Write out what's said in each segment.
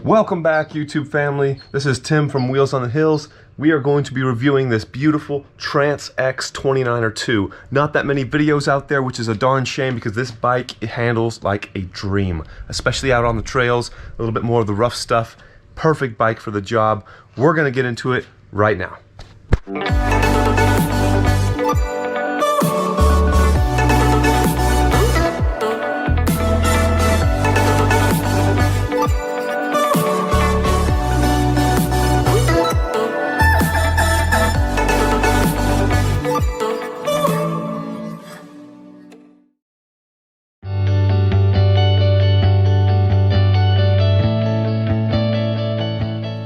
Welcome back, YouTube family. This is Tim from Wheels on the Hills. We are going to be reviewing this beautiful Trance X 29er2. Not that many videos out there, which is a darn shame because this bike, it handles like a dream, especially out on the trails, a little bit more of the rough stuff. Perfect bike for the job. We're gonna get into it right now.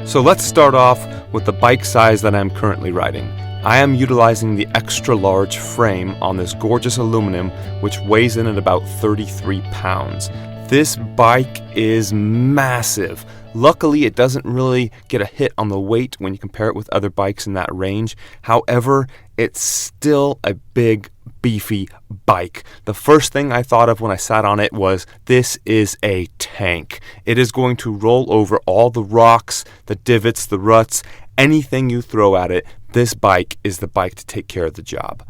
So let's start off with the bike size that I'm currently riding. I am utilizing the extra large frame on this gorgeous aluminum, which weighs in at about 33 pounds. This bike is massive. Luckily, it doesn't really get a hit on the weight when you compare it with other bikes in that range. However, it's still a big, beefy bike. The first thing I thought of when I sat on it was, this is a tank. It is going to roll over all the rocks, the divots, the ruts, anything you throw at it. This bike is the bike to take care of the job.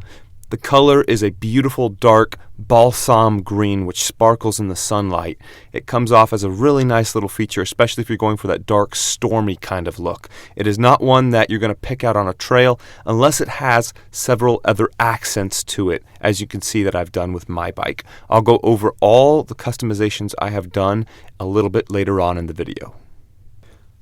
The color is a beautiful dark balsam green which sparkles in the sunlight. It comes off as a really nice little feature, especially if you're going for that dark, stormy kind of look. It is not one that you're going to pick out on a trail unless it has several other accents to it, as you can see that I've done with my bike. I'll go over all the customizations I have done a little bit later on in the video.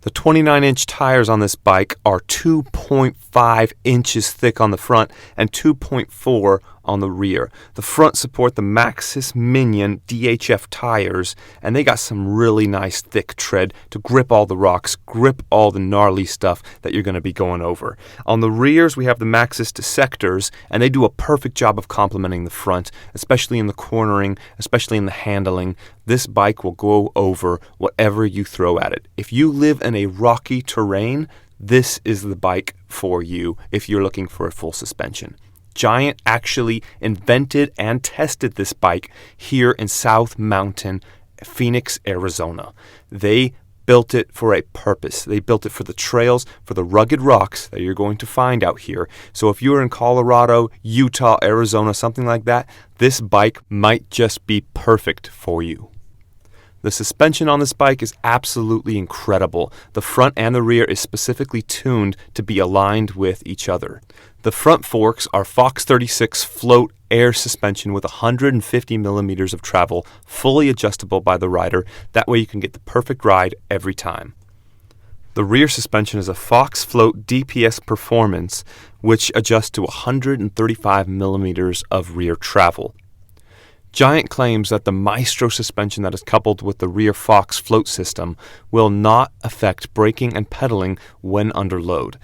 The 29-inch tires on this bike are 2.5 inches thick on the front and 2.4 on the rear. The front support the Maxxis Minion DHF tires, and they got some really nice thick tread to grip all the rocks, grip all the gnarly stuff that you're going to be going over. On the rears, we have the Maxxis Dissectors, and they do a perfect job of complementing the front, especially in the cornering, especially in the handling. This bike will go over whatever you throw at it. If you live in a rocky terrain, this is the bike for you if you're looking for a full suspension. Giant actually invented and tested this bike here in South Mountain, Phoenix, Arizona. They built it for a purpose. They built it for the trails, for the rugged rocks that you're going to find out here. So if you're in Colorado, Utah, Arizona, something like that, this bike might just be perfect for you. The suspension on this bike is absolutely incredible. The front and the rear is specifically tuned to be aligned with each other. The front forks are Fox 36 Float air suspension with 150 millimeters of travel, fully adjustable by the rider. That way you can get the perfect ride every time. The rear suspension is a Fox Float DPS Performance, which adjusts to 135 millimeters of rear travel. Giant claims that the Maestro suspension that is coupled with the rear Fox float system will not affect braking and pedaling when under load.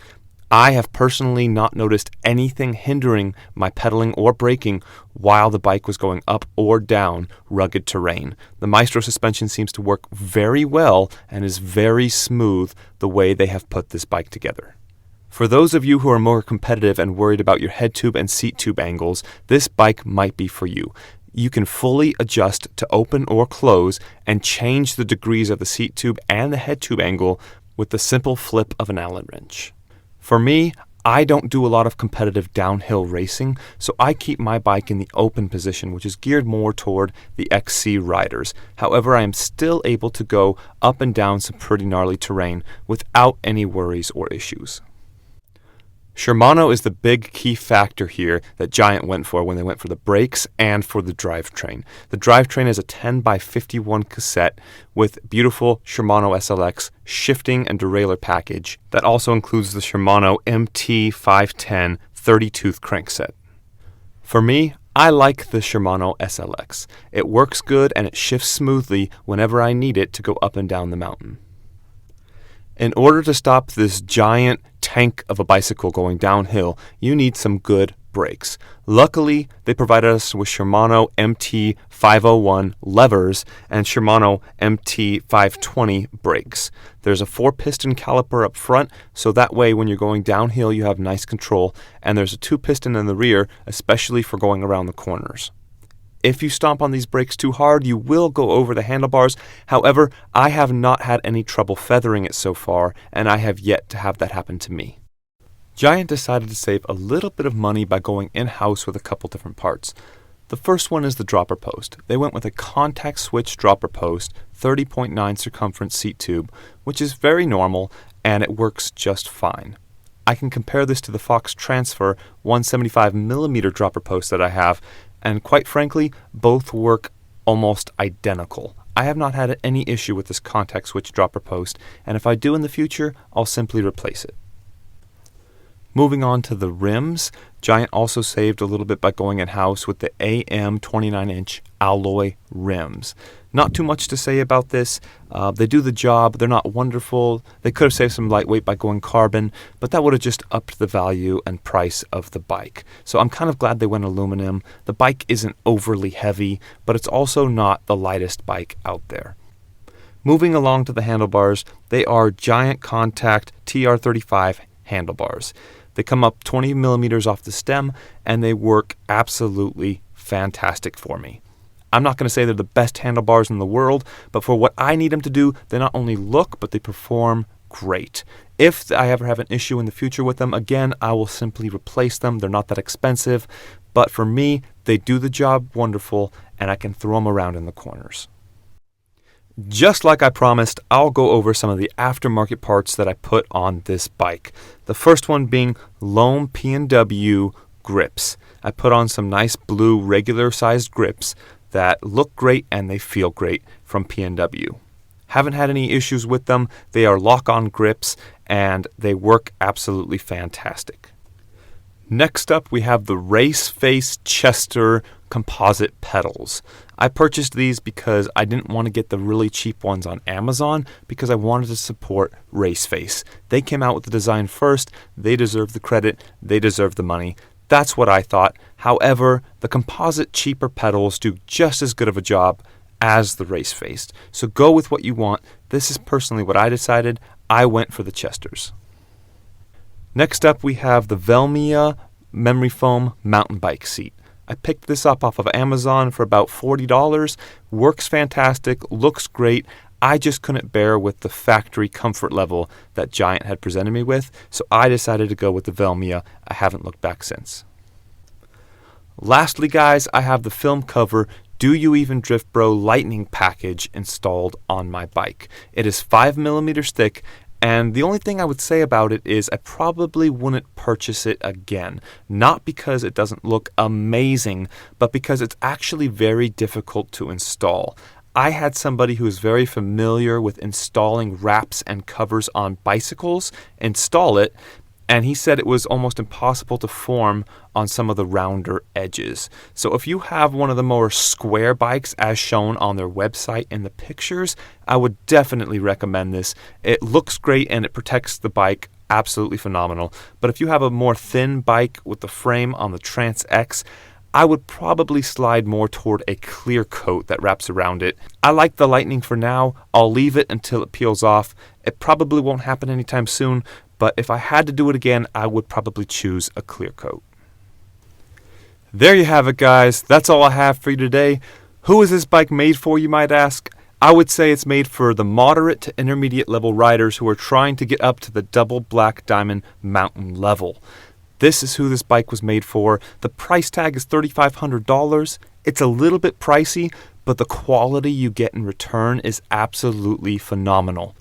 I have personally not noticed anything hindering my pedaling or braking while the bike was going up or down rugged terrain. The Maestro suspension seems to work very well and is very smooth the way they have put this bike together. For those of you who are more competitive and worried about your head tube and seat tube angles, this bike might be for you. You can fully adjust to open or close and change the degrees of the seat tube and the head tube angle with the simple flip of an Allen wrench. For me, I don't do a lot of competitive downhill racing, so I keep my bike in the open position, which is geared more toward the XC riders. However, I am still able to go up and down some pretty gnarly terrain without any worries or issues. Shimano is the big key factor here that Giant went for when they went for the brakes and for the drivetrain. The drivetrain is a 10x51 cassette with beautiful Shimano SLX shifting and derailleur package that also includes the Shimano MT510 30-tooth crankset. For me, I like the Shimano SLX. It works good and it shifts smoothly whenever I need it to go up and down the mountain. In order to stop this giant tank of a bicycle going downhill, you need some good brakes. Luckily, they provided us with Shimano MT501 levers and Shimano MT520 brakes. There's a 4-piston caliper up front, so that way when you're going downhill you have nice control, and there's a 2-piston in the rear, especially for going around the corners. If you stomp on these brakes too hard, you will go over the handlebars. However, I have not had any trouble feathering it so far, and I have yet to have that happen to me. Giant decided to save a little bit of money by going in-house with a couple different parts. The first one is the dropper post. They went with a contact switch dropper post, 30.9 circumference seat tube, which is very normal, and it works just fine. I can compare this to the Fox Transfer 175mm dropper post that I have, and quite frankly, both work almost identical. I have not had any issue with this contact switch dropper post, and if I do in the future, I'll simply replace it. Moving on to the rims, Giant also saved a little bit by going in-house with the AM 29-inch alloy rims. Not too much to say about this. They do the job. They're not wonderful. They could have saved some lightweight by going carbon, but that would have just upped the value and price of the bike. So I'm kind of glad they went aluminum. The bike isn't overly heavy, but it's also not the lightest bike out there. Moving along to the handlebars, they are Giant Contact TR35 handlebars. They come up 20 millimeters off the stem, and they work absolutely fantastic for me. I'm not going to say they're the best handlebars in the world, but for what I need them to do, they not only look, but they perform great. If I ever have an issue in the future with them, again, I will simply replace them. They're not that expensive, but for me, they do the job wonderful, and I can throw them around in the corners. Just like I promised, I'll go over some of the aftermarket parts that I put on this bike. The first one being Loam P&W grips. I put on some nice blue regular sized grips that look great and they feel great from P&W. Haven't had any issues with them. They are lock-on grips and they work absolutely fantastic. Next up, we have the Race Face Chester composite pedals. I purchased these because I didn't want to get the really cheap ones on Amazon because I wanted to support Race Face. They came out with the design first. They deserve the credit. They deserve the money. That's what I thought. However, the composite cheaper pedals do just as good of a job as the Race Face. So go with what you want. This is personally what I decided. I went for the Chesters. Next up, we have the Velmia Memory Foam mountain bike seat. I picked this up off of Amazon for about $40. Works fantastic, looks great. I just couldn't bear with the factory comfort level that Giant had presented me with, so I decided to go with the Velmia. I haven't looked back since. Lastly, guys, I have the film cover Do You Even Drift Bro Lightning package installed on my bike. It is 5mm thick, and the only thing I would say about it is I probably wouldn't purchase it again. Not because it doesn't look amazing, but because it's actually very difficult to install. I had somebody who is very familiar with installing wraps and covers on bicycles install it, and he said it was almost impossible to form on some of the rounder edges. So if you have one of the more square bikes as shown on their website in the pictures, I would definitely recommend this. It looks great and it protects the bike absolutely phenomenal. But if you have a more thin bike with the frame on the Trance X, I would probably slide more toward a clear coat that wraps around it. I like the Lightning for now. I'll leave it until it peels off. It probably won't happen anytime soon, but if I had to do it again, I would probably choose a clear coat. There you have it, guys. That's all I have for you today. Who is this bike made for, you might ask? I would say it's made for the moderate to intermediate level riders who are trying to get up to the double black diamond mountain level. This is who this bike was made for. The price tag is $3,500. It's a little bit pricey, but the quality you get in return is absolutely phenomenal.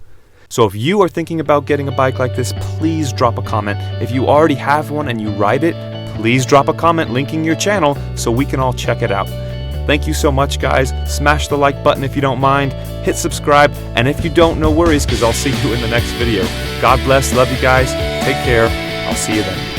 So if you are thinking about getting a bike like this, please drop a comment. If you already have one and you ride it, please drop a comment linking your channel so we can all check it out. Thank you so much, guys. Smash the like button if you don't mind. Hit subscribe, and if you don't, no worries, because I'll see you in the next video. God bless. Love you guys. Take care. I'll see you then.